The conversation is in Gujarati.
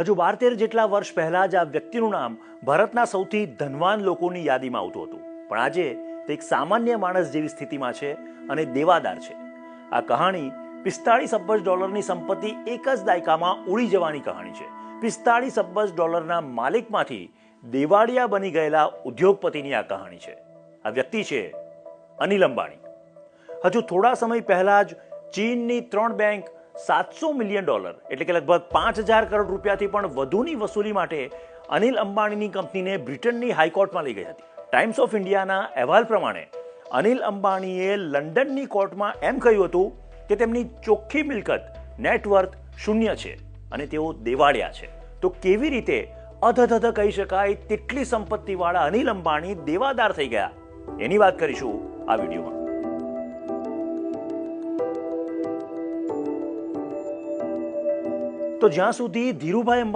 હજુ 12-13 જેટલા વર્ષ પહેલા જ આ વ્યક્તિનું નામ ભારતના સૌથી ધનવાન લોકોની યાદીમાં આવતું હતું, પણ આજે તે એક સામાન્ય માણસ જેવી સ્થિતિમાં છે અને દેવાદાર છે. આ કહાણી 45 અબજ ડોલરની સંપત્તિ એક જ દાયકામાં ઉડી જવાની કહાણી છે. 45 અબજ ડોલરના માલિકમાંથી દેવાળિયા બની ગયેલા ઉદ્યોગપતિની આ કહાણી છે. આ વ્યક્તિ છે અનિલ અંબાણી. હજુ થોડા સમય પહેલા જ ચીનની 3 બેંક $700 મિલિયન એટલે કે લગભગ 5,000 કરોડ રૂપિયાથી પણ વધુની વસૂલી માટે અનિલ અંબાણીની કંપનીને બ્રિટનની હાઈકોર્ટમાં લઈ ગઈ હતી. ટાઈમ્સ ઓફ ઇન્ડિયાના અહેવાલ પ્રમાણે અનિલ અંબાણીએ લંડનની કોર્ટમાં એમ કહ્યું હતું કે તેમની ચોખ્ખી મિલકત નેટવર્થ 0 છે અને તેઓ દેવાળિયા છે. તો કેવી રીતે અધધધ કહી શકાય તેટલી સંપત્તિવાળા અનિલ અંબાણી દેવાદાર થઈ ગયા, એની વાત કરીશું આ વિડીયોમાં. તો જ્યાં સુધી ધીરુભાઈ અંબાણી